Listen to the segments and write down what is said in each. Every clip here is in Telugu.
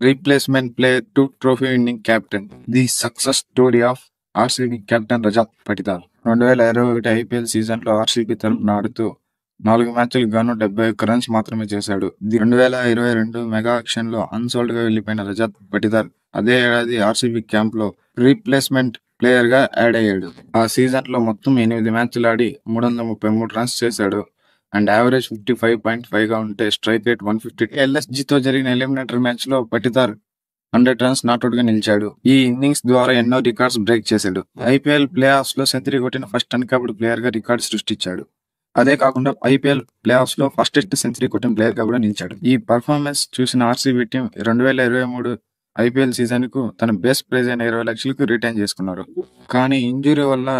replacement player to trophy winning captain. The success story of RCB captain Rajat Patidar 2021 IPL season లో ఆర్సీబీ తరపున ఆడుతూ 4 మ్యాచ్లకు గాను 71 రన్స్ మాత్రమే చేశాడు. 2022 మెగా ఆక్షన్ లో అన్సోల్డ్ గా వెళ్లిపోయిన రజత్ పటిదార్ అదే ఏడాది ఆర్సీబీ క్యాంప్ లో రీప్లేస్మెంట్ ప్లేయర్ గా యాడ్ అయ్యాడు. ఆ సీజన్ లో మొత్తం 8 మ్యాచ్లు ఆడి 333 రన్స్ చేశాడు. అండ్ యావరేజ్ 55.5 గా ఉంటే స్ట్రైక్ రేట్ 150. ఎల్ఎస్జీ తో జరిగిన ఎలిమినేటర్ మ్యాచ్ లో పటిదార్ 100 రన్స్ నాట్అవుట్ గా నిలిచాడు. ఈ ఇన్నింగ్స్ ద్వారా ఎన్నో రికార్డ్స్ బ్రేక్ చేశాడు. ఐపీఎల్ ప్లే ఆఫ్స్ లో సెంచరీ కొట్టిన ఫస్ట్ అన్కాప్డ్ ప్లేయర్ గా రికార్డు సృష్టించాడు. అదే కాకుండా ఐపీఎల్ ప్లే ఆఫ్స్ లో ఫస్ట్ సెంచరీ కొట్టిన ప్లేయర్ గా కూడా నిలిచాడు. ఈ పర్ఫార్మెన్స్ చూసిన ఆర్సీబీ టీం 2023 ఐపీఎల్ సీజన్ కు తన బెస్ట్ ప్రైజ్ అయిన 20 లక్షలకు రిటైన్ చేసుకున్నారు. కానీ ఇంజురీ వల్ల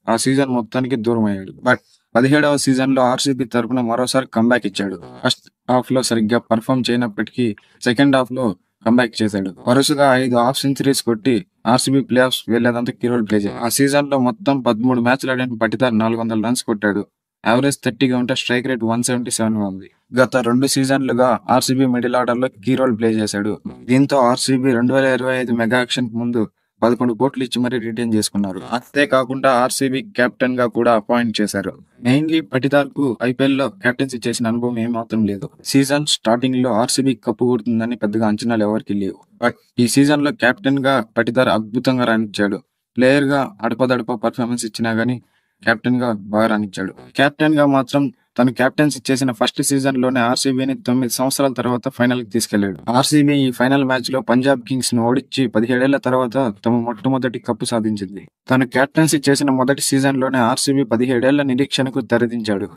ఆ సీజన్ మొత్తానికి దూరం అయ్యాడు. బట్ 17వ సీజన్ లో ఆర్సీబీ తరపున మరోసారి కంబ్యాక్ ఇచ్చాడు. ఫస్ట్ హాఫ్ లో సరిగ్గా పర్ఫామ్ చేయనప్పటికీ సెకండ్ హాఫ్ లో కంబ్యాక్ చేశాడు. వరుసగా 5 హాఫ్ సెంచరీస్ కొట్టి ఆర్సీబీ ప్లే ఆఫ్స్ వెళ్లేదంతా కీ రోల్ ప్లే చేశాడు. ఆ సీజన్ లో మొత్తం 13 మ్యాచ్లు ఆడిన పటిదార్ 400 రన్స్ కొట్టాడు. యావరేజ్ 30 గా ఉంటే స్ట్రైక్ రేట్ 177 గా ఉంది. గత 2 సీజన్లుగా ఆర్సీబీ మిడిల్ ఆర్డర్ లో కీ రోల్ ప్లే చేశాడు. దీంతో ఆర్సీబీ 2025 మెగా ఆక్షన్ ముందు 11 కోట్లు ఇచ్చి మరీ రిటైన్ చేసుకున్నారు. అంతేకాకుండా ఆర్సీబీ కెప్టెన్ గా కూడా అపాయింట్ చేశారు. మెయిన్లీ పటిదార్ కు ఐపీఎల్ లో కెప్టెన్సీ చేసిన అనుభవం ఏమాత్రం లేదు. సీజన్ స్టార్టింగ్ లో ఆర్సీబీ కప్పు కొడుతుందని పెద్దగా అంచనాలు ఎవరికి లేవు. బట్ ఈ సీజన్ లో కెప్టెన్ గా పటిదార్ అద్భుతంగా రాణించాడు. ప్లేయర్ గా అడపదడప పర్ఫార్మెన్స్ ఇచ్చినా గానీ కెప్టెన్ గా బాగా రాణించాడు. కెప్టెన్ గా మాత్రం తను కెప్టెన్సీ చేసిన ఫస్ట్ సీజన్ లోనే ఆర్సీబీని 9 సంవత్సరాల తర్వాత ఫైనల్ కి తీసుకెళ్లాడు. ఆర్సీబీ ఈ ఫైనల్ మ్యాచ్ లో పంజాబ్ కింగ్స్ ను ఓడించి 17 ఏళ్ల తర్వాత తమ మొట్టమొదటి కప్పు సాధించింది. తను కెప్టెన్సీ చేసిన మొదటి సీజన్ లోనే ఆర్సీబీ 17 ఏళ్ల నిరీక్షణకు తెరదించాడు.